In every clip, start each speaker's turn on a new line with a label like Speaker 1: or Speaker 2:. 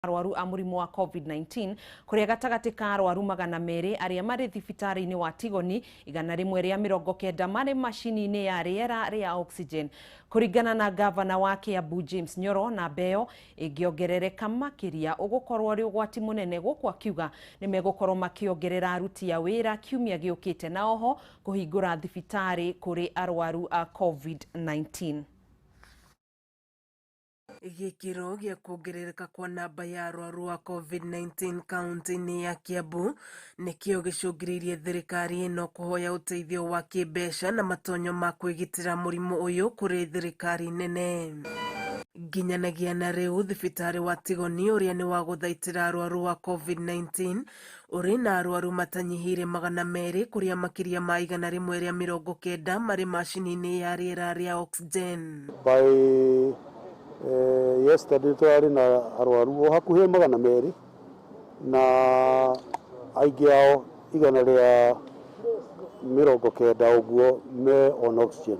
Speaker 1: arwaru a murimu wa COVID-19 kuria gatagati ka arwaru 200 aria mari thibitari-ini wa Tigoni 190 mari mashini-ini ya riera ria oxygen kuringana na gavana wa Kiambu James Nyoro na Mbeyo ingiongerereka makiria ugukorwo ri ugwati munene guku akiuga nimegukorwo makiongerera aruti a wira kiumia giukite na oho kuhingura thibitari kuri arwaru a COVID-19.
Speaker 2: Gikiro gia kuongerereka kwa namba ya arwaru a COVID-19 kaunti-ini ya Kiambu nikio gicungiririe thirikari ino kuhoya uteithio wa kimbeca na matonyo ma kwigitira murimu uyu kuri thirikari nene. Nginyanagia na riu thibitari wa Tigoni uria ni wa guthaitira arwaru wa COVID-19 uri na arwaru matanyihire 200 kuria makiria ma 190 mari mashini-ini ya riera ria oxygen.
Speaker 3: Yesterday twari na arwaru o hakuhe 200 na aingi ao 190 uguo me on oxygen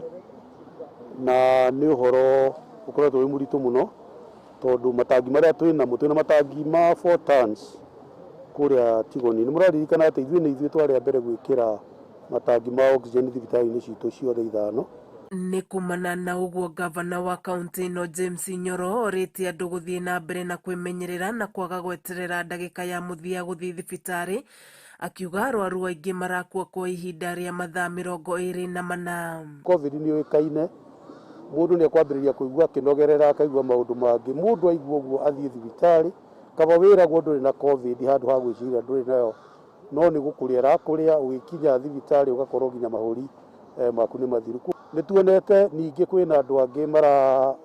Speaker 3: na ni uhoro ukoretwo wi muritu muno tondu matangi maria twina matangi ma 4 tons kuria Tigoni ni muraririkana ati ithuĩ twari mbere gwikira matangi ma oxygen thibitari-ini citu ciothe 5.
Speaker 2: Ni kumana na uguo gavana wa kaunti ino James Nyoro oriti andu guthie na mbere na kwimenyerera na kwaga gweterera ndagika ya muthia guthie thibitari akiuga arwaru aingi marakua kwa ihinda ria mathaa 24.
Speaker 3: COVID ni uikaine mundu ni akwambiriria kuigua kinogerera akaigua maundu mangi mundu aigua uguo athie thibitari kaba wira gwo na COVID handu ha gwiciria nduri nayo no ni gukuria rakuria ugikinya thibitari ugakorwo nginya mahuri maku ni mathiru. Ni tuonete ningi kwina andu angi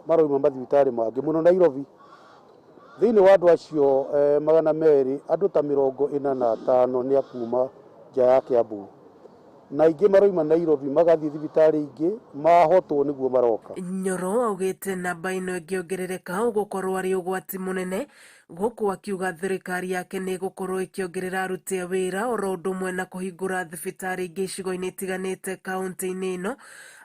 Speaker 3: maroima mathibitari mangi muno Nairobi thiini wa andu acio 200 andu ta 45 ni akuma nja ya Kiambu na ingi maroima Nairobi magathie thibitari ingi mahotwo niguo maroka.
Speaker 2: Nyoro augite namba ino ingiongerereka ugukorwo ari ugwati munene guku akiuga thirikari yake ni gukorwo ikiongerera aruti a wira oro undu umwe na kuhingura thibitari ingi icigo-ini itiganite kaunti-ini ino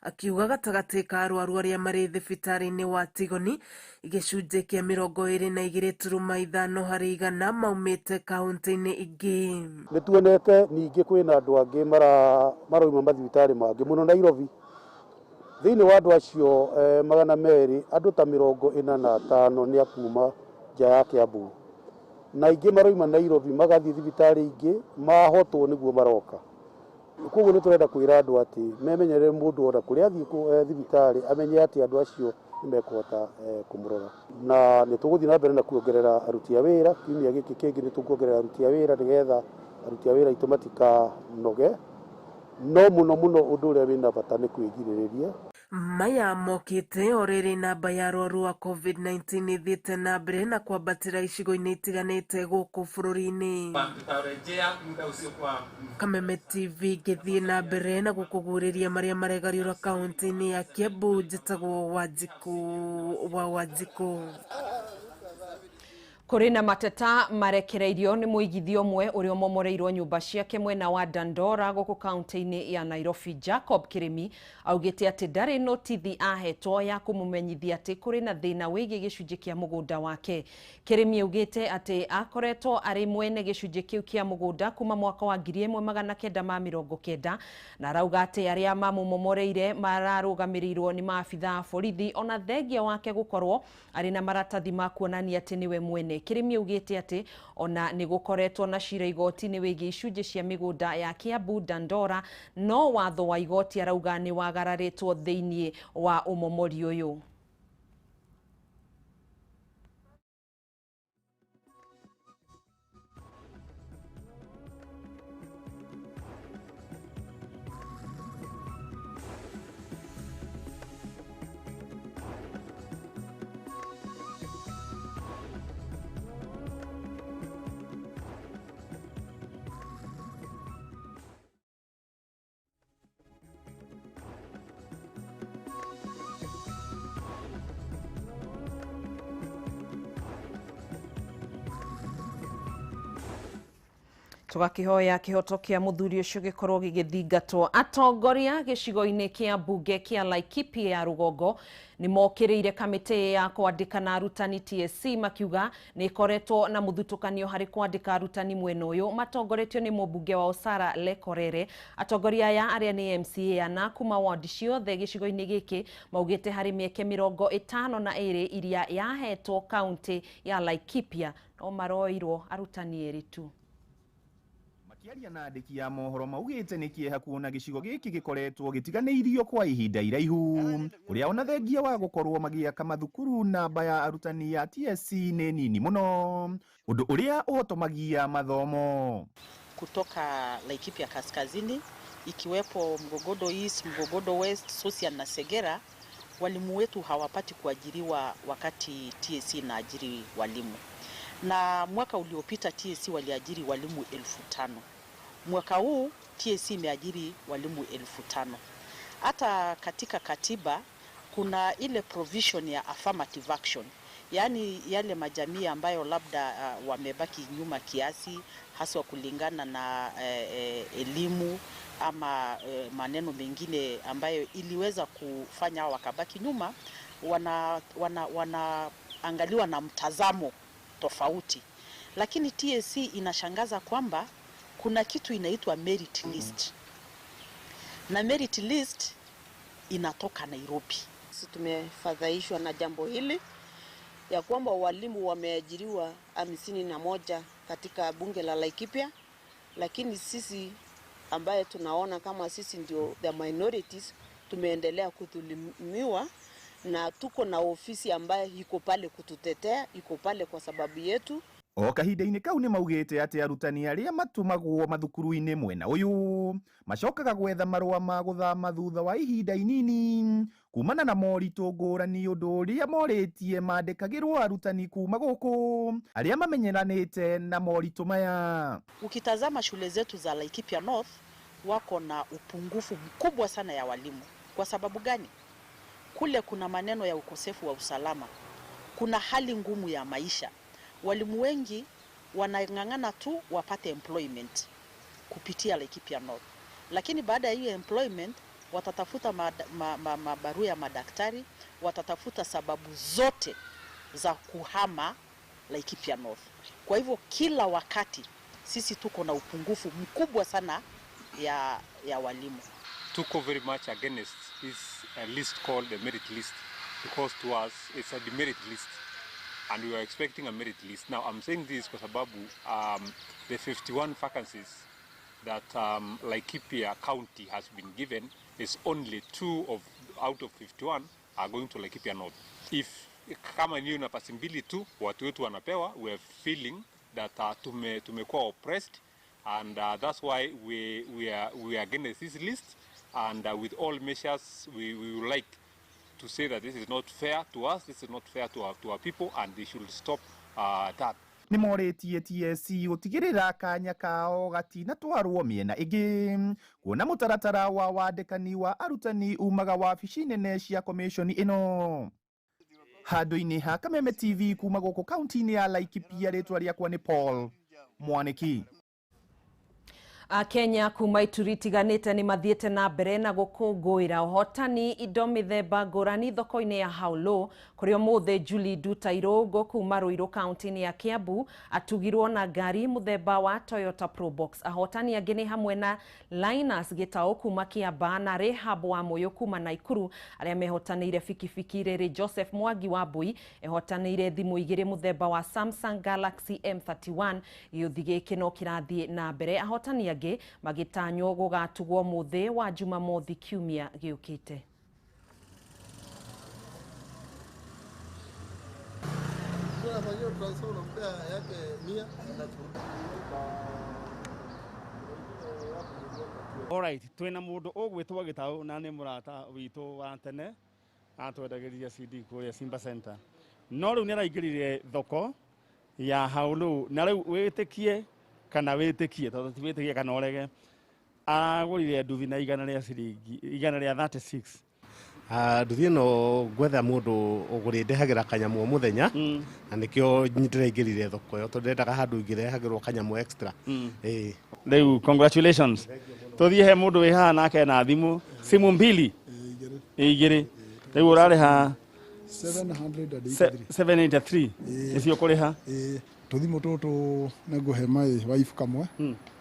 Speaker 2: akiuga gatagati ka arwaru aria mari thibitari-ini wa Tigoni gicunji kia 22.5 hari 100 maumite kaunti-ini ingi.
Speaker 3: Ni tuonete ningi kwina andu angi maroima mathibitari mangi muno Nairobi thiini wa andu acio 200 andu ta 45 ni akuma nja ya Kiambu na ingi maroima Nairobi magathie thibitari ingi mahotwo niguo maroka. Koguo ni turenda kwira andu ati memenyerere mundu ora kuria athie thibitari amenye ati andu acio nimekuhota kumurora na ni tuguthie na mbere na kuongerera aruti a wira kiumia giki kingi ni tukuongerera aruti a wira nigetha aruti a wira itu matikanoge no muno undu uria wina bata ni kwigiririria.
Speaker 2: Maya mokite oriri namba ya arwaru wa COVID-19 ithiite na mbere na kwambatira icigo-ini itiganite guku bururi-ini. Kameme TV githie na mbere na gukuguriria maria maregariura kaunti-ini ya Kiambu njitagwo Wanjiku.
Speaker 1: Kuri na mateta marekereirio ni muigithio mwe urio momoreirwo nyumba ciake mwena wa Dandora guku kaunti-ini ya Nairobi. Jacob Kirimi augite ati ndari notithi ahetwo ya kumumenyithia ati kuri na thina wigi gicunji kia mugunda wake. Kirimi augite ati akoretwo ari mwene gicunji kiu kia mugunda kuma mwaka wa 1990 na arauga ati aria mamumomoreire mararugamirirwo ni maabitha a borithi ona thengia wake gukorwo ari na maratathi ma kuonania ati niwe mwene. Kirimi augite ati ona ni gukoretwo na cira igoti-ini wigi icunji cia migunda ya Kiambu Dandora no watho wa igoti arauga ni wagararitwo thiini wa umomori uyu. Tugakihoya kihoto kia muthuri ucio gikorwo gigithingatwo. Atongoria gicigo-ini kia mbunge kia Laikipia ya Rugongo ni mokiriire kamiti ya kwandika na arutani TSC makiuga ni ikoretwo na muthutukanio hari kwandika arutani mwena uyu. Matongoretio ni mumbunge wa Osara Lekorere. Atongoria aya aria ni MCA ana kuma ward ciothe gicigo-ini giki maugite hari mieke 52 iria yahetwo kaunti ya Laikipia no maroirwo arutani eri tu.
Speaker 4: Makiaria na andiki ya mohoro maugite ni kieha kuona gicigo giki gikoretwo gitiganeirio kwa ihinda iraihu kuria ona thengia wa gukorwo magiaka mathukuru namba ya arutani ya TSC ni nini muno undu uria uhotomagia mathomo
Speaker 5: kutoka Laikipia kaskazini ikiwepo Mgogodo East, Mgogodo West, Susian na Segera. Walimu wetu hawapati kuajiriwa wakati TSC inaajiri walimu. Na mwaka uliopita TSC waliajiri walimu 5,000. Mwaka huu TSC imeajiri walimu 5,000. Hata katika katiba kuna ile provision ya affirmative action. Yaani yale majamii ambayo labda wamebaki nyuma kiasi haswa kulingana na elimu ama maneno mengine ambayo iliweza kufanya wakabaki nyuma, wanaangaliwa na mtazamo tofauti. Lakini TSC inashangaza kwamba kuna kitu inaitwa merit list. Na merit list inatoka Nairobi.
Speaker 6: Sisi tumefadhaishwa na jambo hili ya kwamba walimu wameajiriwa 51 katika bunge la Laikipia, lakini sisi ambaye tunaona kama sisi ndio the minorities tumeendelea kudhulumiwa, na tuko na ofisi ambaye iko pale kututetea, iko pale kwa sababu yetu.
Speaker 4: O kahinda-ini kau ni maugite ati arutani aria matumagwo mathukuru-ini mwena uyu macokaga gwetha marua ma guthama thutha wa ihinda inini kumana na moritu ngurani undu uria moritie mandikagirwo arutani kuma guku aria mamenyeranite na moritu maya.
Speaker 5: Ukitazama shule zetu za Laikipia North wako na upungufu mkubwa sana ya walimu. Kwa sababu gani? Kule kuna maneno ya ukosefu wa usalama. Kuna hali ngumu ya maisha. Walimu wengi wanang'ang'ana tu wapate employment kupitia Laikipia North. Lakini baada ya hiyo employment watatafuta mabarua ya madaktari, watatafuta sababu zote za kuhama Laikipia North. Kwa hivyo kila wakati sisi tuko na upungufu mkubwa sana ya walimu.
Speaker 7: Tuko very much against this list called the merit list, because to us it's a demerit list and we are expecting a merit list. Now I'm saying this kwa sababu the 51 vacancies that Laikipia County has been given is only 2 out of 51 are going to Laikipia North. If kama niyo nafasi mbili tu watu wetu wanapewa, we are feeling that tumekuwa oppressed, and that's why we are against this list, and with all measures we would like to say that this is not fair to us, this is not fair to our people, and they should stop that.
Speaker 4: Ni moretie TSC gutigirira kanya kao gatina twarwo miena ingi kuona mutaratara wa wandikani wa arutani umaga wabici nene cia commission ino. Handu-ini ha Kameme TV kuma guku kaunti-ini ya Laikipia, ritwa riakwa ni Paul Mwaniki.
Speaker 1: Kenya kuma ituri tiganite ni mathiete na mbere na gukungwira uhotani indo mithemba ngurani thoko-ini ya Haulo kurio muthe Julie Ndutairo kuma Ruiru kaunti-ini ya Kiambu atugirwo na ngari muthemba wa Toyota Probox. Ahotani angi ni hamwe na Linus Gitao kuma Kiamba na Rehab wa Moyo kuma Naikuru aria mehotanire fikifiki riri Joseph Mwangi wa Mbui ehotanire thimu igiri muthemba wa Samsung Galaxy M31. Yuthi giki no kirathie na mbere. Ahotani angi magitanywo gugatugwo muthi wa Jumamothi kiumia giukite.
Speaker 8: Alright, twina mundu ugwitwa Gitau na ni murata witu wa tene atwendagiria CD kuria Simba Center. No riu ni araingirire thoko ya Haulo na riu witikie kana witikie tondu ti witikie kana orege agurire nduthi na igana ria ciringi 36.
Speaker 9: nduthi no gwetha mundu ugurindehagĩra kanyamu muthenya na nikio ndĩraingĩrire thoko yo tondu ndendaga handu ingĩrehagĩrwo kanyamu extra.
Speaker 8: Rĩu congratulations. Tuthie he mundu wĩ haha nake na thimũ simu mbili igĩrĩ. Rĩu ũrarĩha 783 nicio kũrĩha.
Speaker 10: Tuthimo tutu nĩngũhe my wife kamwe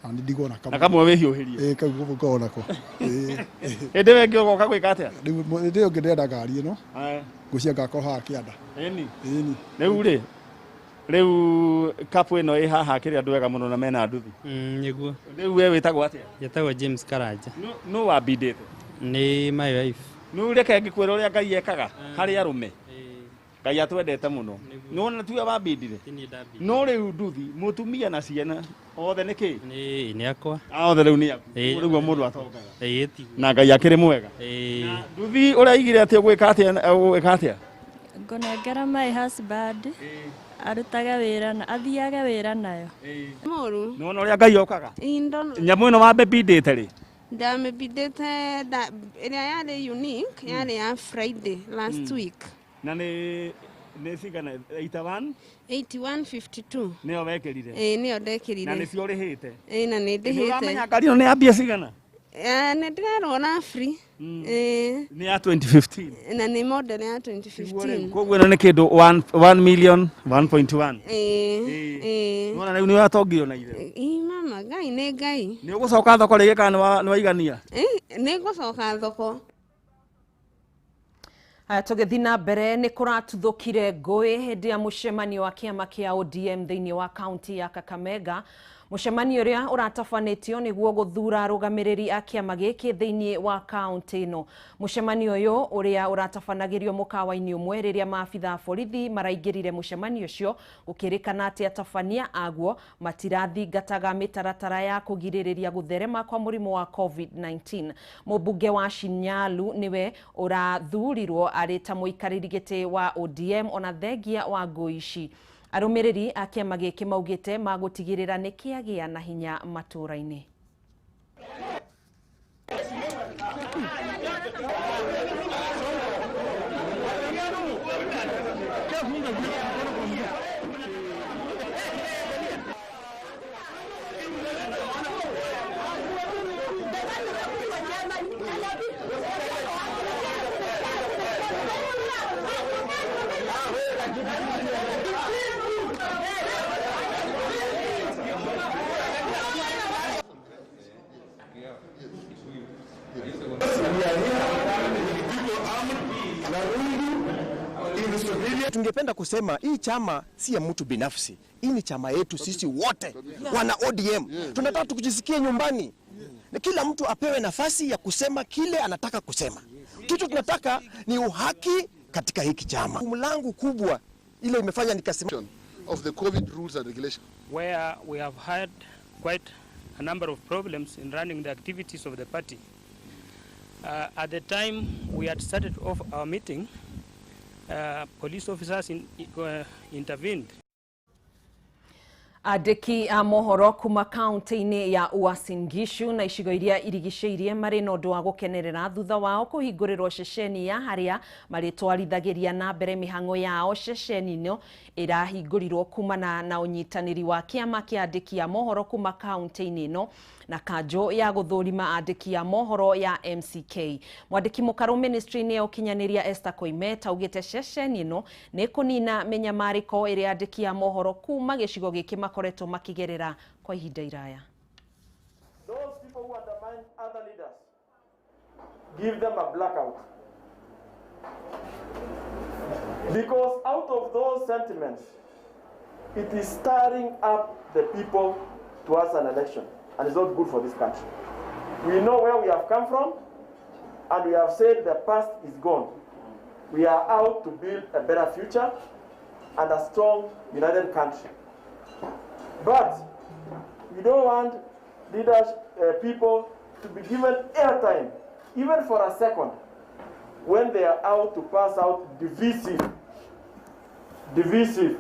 Speaker 10: na ndigona kamwe.
Speaker 8: Na kamwe wĩhiũhĩrie.
Speaker 10: Kau gũkorwo nako.
Speaker 8: Hĩndĩ ĩyo ĩngĩ ũgoka gwĩka atĩa?
Speaker 10: Hĩndĩ ĩyo ĩngĩ ndenda ngari ĩno. Ngũcia ngako haha kĩanda.
Speaker 8: Ĩni. Rĩu rĩu kapu ĩno ĩ haha kĩrĩ andũ wega mũno na mena nduthi.
Speaker 11: Nĩguo.
Speaker 8: Rĩu we wĩtagwo atĩa?
Speaker 11: Njĩtagwo James Karanja.
Speaker 8: Nũ wambindĩte?
Speaker 11: Nĩ my wife.
Speaker 8: Nũ reke ngĩkwĩra ũrĩa Ngai ekaga harĩ arũme. Ngai atwendete mũno. Nĩwona tuwe wambindire? No rĩu nduthi mũtumia na ciana othe nĩkĩ?
Speaker 11: Nĩ akwa.
Speaker 8: Othe rĩu nĩ aku. Rĩu mũndũ atongaga.
Speaker 11: Na
Speaker 8: Ngai akĩrĩ mwega. Nduthi ũraigire atĩ ũgwĩka atĩa?
Speaker 12: Ngonengera my husband. Arutaga wĩra na athiaga wĩra nayo.
Speaker 6: Moru.
Speaker 8: Nĩwona ũrĩa Ngai okaga? Nyamũ ĩno wambindĩte rĩ?
Speaker 6: Ndamĩmbindĩte ĩrĩa yarĩ unique yarĩ ya Friday last week.
Speaker 8: Na nĩ cigana
Speaker 6: 8152.
Speaker 8: Nĩyo wekĩrire?
Speaker 6: Nĩyo ndekĩrire. Na
Speaker 8: nĩcio ũrĩhĩte?
Speaker 6: Na nĩ ndĩhĩte.
Speaker 8: Nĩũramenya ngari ĩno nĩ ya mbia cigana?
Speaker 6: Nĩ ndĩrerwo na free.
Speaker 8: Nĩ ya 2015.
Speaker 6: Na nĩ model ya 2015.
Speaker 8: Koguo ĩno nĩ kĩndũ 1 million 1.1. Nĩwona rĩu nĩwatongio na ithe?
Speaker 6: Mama, Ngai nĩ Ngai.
Speaker 8: Nĩũgũcoka thoko rĩngĩ kana nĩwaigania?
Speaker 6: Nĩngũcoka thoko.
Speaker 1: Tũgĩthiĩ na mbere nĩ kũratuthũkire ngũĩ hĩndĩ ya mũcemanio wa kĩama kĩa ODM thĩinĩ wa kaunti ya Kakamega. Mũcemanio ũrĩa ũratabanĩtio nĩguo gũthura arũgamĩrĩri a kĩama gĩkĩ thĩinĩ wa kaunti ĩno. Mũcemanio ũyũ ũrĩa ũratabanagĩrio mũkawa-inĩ ũmwe rĩrĩa maabitha borithi maraingĩrire mũcemanio ũcio gũkĩrĩkana atĩ atabania aguo matirathingataga mĩtaratara ya kũgirĩrĩria gũtherema kwa mũrimũ wa COVID-19. Mũmbunge wa Shinyalu nĩwe ũrathurirwo arĩ ta mũikarĩri gĩtĩ wa ODM ona thengia wa ngũĩ ici. Arũmĩrĩri a kĩama gĩkĩ maugĩte magũtigĩrĩra nĩ kĩagĩa na hinya matũra-inĩ.
Speaker 13: Tungependa kusema hii chama si ya mtu binafsi. Hii ni chama yetu sisi wote wana ODM. Tunataka tukijisikie nyumbani. Na kila mtu apewe nafasi ya kusema kile anataka kusema. Kitu tunataka ni uhaki katika hiki chama. Mlango kubwa ile imefanya nikasema
Speaker 14: of the COVID rules and regulations,
Speaker 15: where we have had quite a number of problems in running the activities of the party. At the time we had started off our meeting, police officers intervened.
Speaker 1: Andĩki a mohoro kuma kaunti-inĩ ya Uasin Gishu na icigo iria irigicĩirie marĩ na ũndũ wa gũkenerera thutha wao kũhingũrĩrwo ceceni ya harĩa marĩtwarithagĩria na mbere mĩhang'o yao. Ceceni ĩno ĩrahingũrirwo kumana na ũnyitanĩri wa kĩama kĩa andĩki a mohoro kuma kaunti-inĩ ĩno na kanjo ya gũthũrima andĩki a mohoro ya MCK. Mwandĩki mũkarũ ministry-inĩ ya ũkinyanĩria Esther Koimet augĩte ceceni ĩno nĩ kũnina mĩnyamarĩko ĩrĩa andĩki a mohoro kuma gĩcigo gĩkĩ makoretwo makĩgerera kwa ihinda iraya.
Speaker 16: Those people who undermine other leaders, give them a blackout. Because out of those sentiments, it is stirring up the people towards an election. And it's not good for this country. We know where we have come from, and we have said the past is gone. We are out to build a better future and a strong, united country. But we don't want leaders, people to be given airtime, even for a second, when they are out to pass out divisive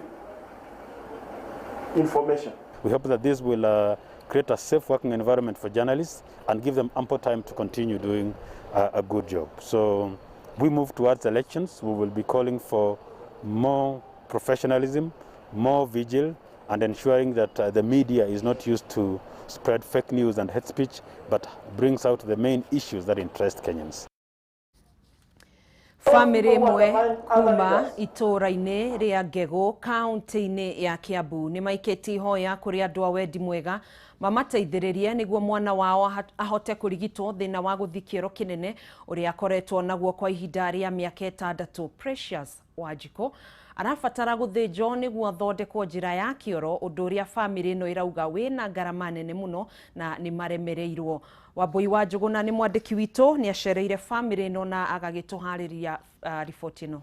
Speaker 16: information.
Speaker 17: We hope that this will create a safe working environment for journalists and give them ample time to continue doing a good job. So we move towards elections, we will be calling for more professionalism, more vigil, and ensuring that the media is not used to spread fake news and hate speech, but brings out the main issues that interest Kenyans.
Speaker 1: Family mwe kuma itora-ini ria Ngegu kaunti-ini ya Kiambu ni maiketi hoya kuri andu a wendi mwega mamateithiririe niguo mwana wao ahote kurigitwo thina wa guthikiro kinene uria akoretwo naguo kwa ihinda ria miaka 6. Precious Wanjiku arabatara guthinjwo niguo athondekwo njira ya kioro, undu uria family ino irauga wina ngarama nene muno na ni maremereirwo. Wambui wa Njuguna ni mwandiki witu ni acereire family ino na agagituhariria ripoti ino.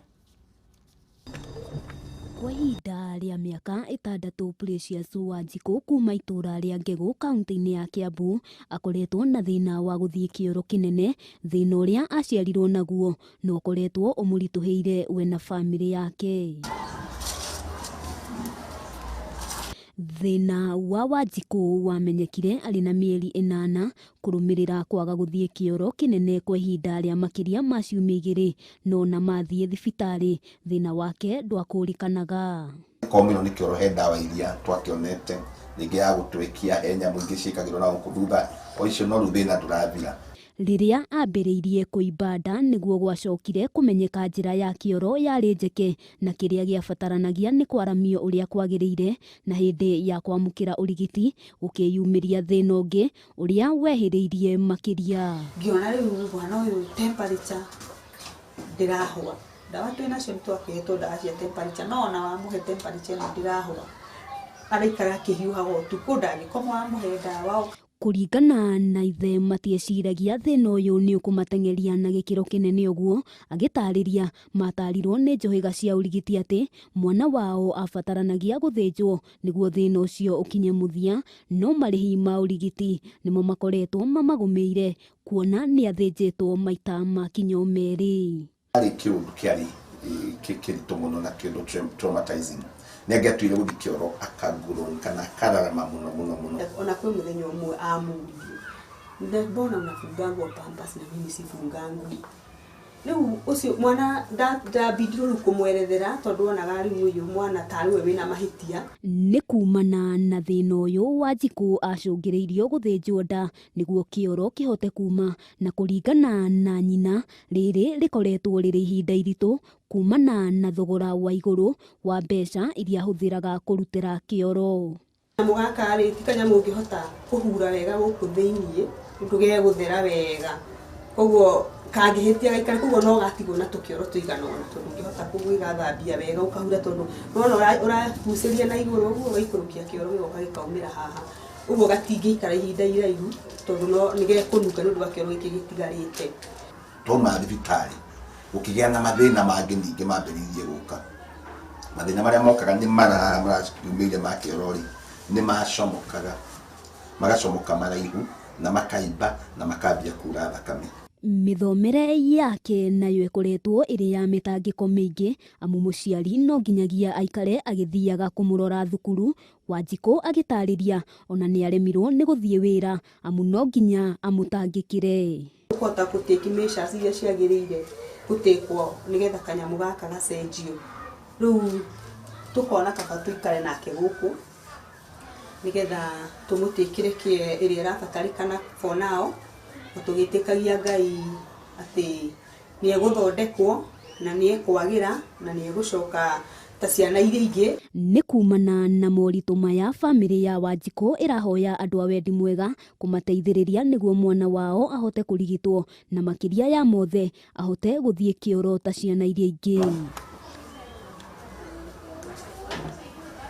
Speaker 18: Kwa ihinda rĩa mĩaka 6, Precious Wanjiku kuma itura rĩa Ngegu kaunti-inĩ ya Kiambu akoretwo na thĩna wa gũthiĩ kĩoro kĩnene, thĩna ũrĩa aciarirwo naguo na ũkoretwo ũmũritũhĩire we na family yake. Thĩna wa Wanjiku wamenyekire arĩ na mĩeri 8 kũrũmĩrĩra kwaga gũthiĩ kĩoro kĩnene kwa ihinda rĩa makĩria ma ciumia 2, no na mathiĩ thibitarĩ thĩna wake ndwakũrĩkanaga.
Speaker 19: Komino nĩ kĩoro he ndawa iria twakĩonete ningĩ ya gũtwĩkia he nyamũ ingĩ ciĩkagĩrwo na gũkũ thutha o icio no rĩu thĩna ndũrathira.
Speaker 18: Rĩrĩa ambĩrĩirie kũimba nda nĩguo gwacokire kũmenyeka njĩra ya kĩoro yarĩ njeke, na kĩrĩa gĩabataranagia nĩ kwaramio ũrĩa kwagĩrĩire, na hĩndĩ ya kwamũkĩra ũrigiti gũkĩyumĩria thĩna ũngĩ ũrĩa wehĩrĩirie makĩria.
Speaker 20: Ngĩona rĩu mwana ũyũ temperature ndĩrahũa, ndawa twĩnacio nĩtwakĩhetwo ndawa cia temperature, no ona wamũhe temperature ĩno ndĩrahũa, araikara akĩhiũhaga ũtukũ ndangĩkoma wamũhe ndawa.
Speaker 18: Kũringana na ithe matieciragia thĩna ũyũ nĩ ũkũmateng'eria na gĩkĩro kĩnene ũguo, agĩtarĩria matarirwo nĩ njũhĩga cia ũrigiti atĩ mwana wao abataranagia gũthĩnjwo nĩguo thĩna ũcio ũkinye mũthia, no marĩhi ma ũrigiti nĩmo makoretwo mamagũmĩire, kuona nĩ athĩnjĩtwo maita makinyo merĩ.
Speaker 19: Arĩ kĩũndũ kĩarĩ kĩritũ mũno na kĩũndũ traumatizing. Nĩangĩatuire gũthiĩ kĩoro akagũrwo kana akararama mũno.
Speaker 20: Ona kwĩ mũthenya ũmwe amũririe, mbona unafungangwa pampers na mimi sifungangu. Rĩu ũcio mwana ndambindirwo rĩu kũmwerethera tondũ onaga rĩu ũyũ mwana tarĩ we wĩna mahĩtia.
Speaker 18: Nĩ kumana na thĩna ũyũ Wanjiku acũngĩrĩirio gũthĩnjwo nda nĩguo kĩoro kĩhote kuma, na kũringana na nyina rĩrĩ rĩkoretwo rĩrĩ ihinda iritũ kumana na thogora wa igũrũ wa mbeca iria hũthĩraga kũrutĩra kĩoro.
Speaker 20: Kanyamũ gaka rĩ ti kanyamũ ũngĩhota kũhura wega gũkũ thĩiniĩ ndũge gũthera wega, koguo kangĩhĩtia gaikara, koguo no gatigwo na tũkĩoro tũigana ũna tondũ ũngĩhota kũgĩgathambia wega ũkahura, tondũ nona ũragucĩria na igũrũ ũguo ũgaikũrũkia kĩoro gĩgoka gĩkaumĩra haha, ũguo gatingĩikara ihinda iraihu tondũ no nĩgekũnunga nĩ ũndũ wa kĩoro gĩkĩ gĩtigarĩte.
Speaker 19: Toma thibitarĩ ũkĩgĩa na mathĩna mangĩ ningĩ mambĩrĩirie gũka, mathĩna marĩa mokaga nĩ marakiumĩire ma kĩoro-rĩ nĩ macomokaga, magacomoka maraihu na makaimba na makambia kura thakame.
Speaker 18: Mĩthomere yake nayo ĩkoretwo ĩrĩ ya mĩtangĩko mĩingĩ, amu mũciari no nginyagia aikare agĩthiaga kũmũrora thukuru. Wanjiku agĩtarĩria ona nĩ aremirwo nĩ gũthiĩ wĩra amu no nginya amũtangĩkĩre.
Speaker 20: Kũhota gũtake measures iria ciagĩrĩire gũtekwo nĩgetha kanyamũ gaka gacenjio. Rĩu tũkona kaba tũikare nake gũkũ nĩgetha tũmũtĩkĩre ĩrĩa ĩrabatarĩkana for now, tũgĩtĩkagia Ngai atĩ nĩ egũthondekwo na nĩ ekwagĩra na nĩ egũcoka ta ciana iria ingĩ.
Speaker 18: Nĩ kumana na moritũ maya family ya Wanjiku ĩrahoya andũ a wendi mwega kũmateithĩrĩria nĩguo mwana wao ahote kũrigitwo na makĩria ya mothe ahote gũthiĩ kĩoro ta ciana iria ingĩ.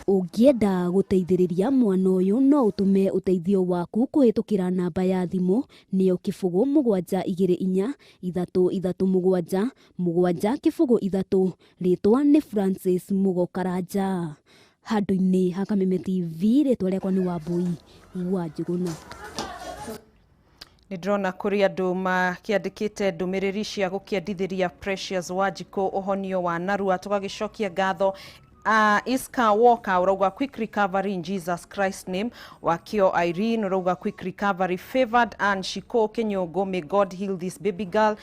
Speaker 18: Ũngĩenda gũteithĩrĩria mwana ũyũ no ũtũme ũteithio waku kũhĩtũkĩra namba ya thimũ nĩyo 0724 337 703. Rĩtwa nĩ Francis Mugo Karanja. Handũ-inĩ ha Kameme TV, rĩtwa rĩakwa nĩ Wambui wa Njuguna.
Speaker 1: Nĩndĩrona kũrĩ andũ makĩandĩkĩte ndũmĩrĩri cia gũkĩendithĩria Precious Wanjiku ũhonio wa narua, tũgagĩcokia ngatho Iska Walker urauga quick recovery in Jesus Christ name. Wakio Irene urauga quick recovery. Favored and Shiko Kenyongo, may God heal this baby girl.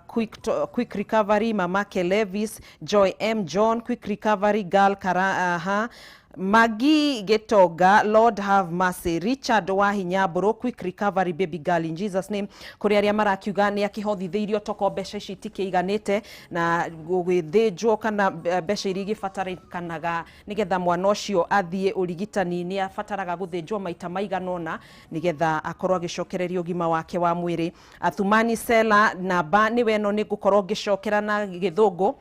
Speaker 1: Quick recovery. Mamake Levis. Joy M. John, quick recovery. Girl Kara Magi Getoga, Lord have mercy. Richard Wahinyaburo, quick recovery baby girl in Jesus name. Kuri aria marakiuga ni akihothithirio toko mbeca ici tikiiganite na gugithijwo kana mbeca iria igibatarikanaga nigetha mwana ucio athie urigitani ni abataraga guthijwo maita maiganona nigetha akorwo agicokererio gima wake wa mwiri. Athumani Sela namba ni weno ni gukorwo ngicokera na githungu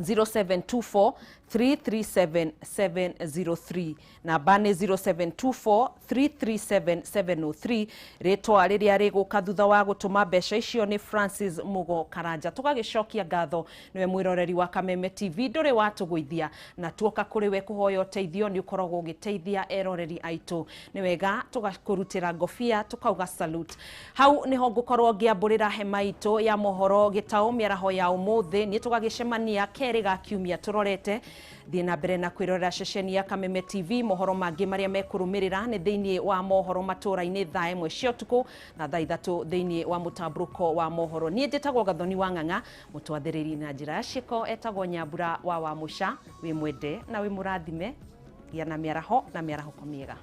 Speaker 1: 0724 337 703 namba nĩ 0724 337 703. Rĩtwa rĩrĩa rĩgũka thutha wa gũtũma mbeca icio nĩ Francis Mugo Karanja. Tũgagĩcokia ngatho nĩwe mwĩroreri wa Kameme TV, ndũrĩ watũgũithia na tuoka kũrĩ we kũhoya ũteithio nĩ ũkoragwo ũgĩteithia eroreri aitũ. Nĩ wega tũgakũrutĩra ngobia tũkauga salute. Hau nĩho ngũkorwo ngĩambũrĩra hema itũ ya mohoro gĩtaũ mĩaraho ya ũmũthĩ. Nĩ tũgagĩcemania kerĩ ga kiumia tũrorete thiĩ na mbere na kwĩrorera ceceni ya Kameme TV. Mohoro mangĩ marĩa mekũrũmĩrĩra nĩ thĩinĩ wa mohoro matũra-inĩ thaa ĩmwe cia ũtukũ na thaa ithatũ thĩinĩ wa mũtambũrũko wa mohoro. Niĩ njĩtagwo Gathoni wa Ng'ang'a, mũtwathĩrĩri na njĩra ya ciĩko etagwo Nyambura wa Wamuca. Wĩ mwende na wĩ mũrathime, gĩa na mĩaraho na mĩarahũko mĩega.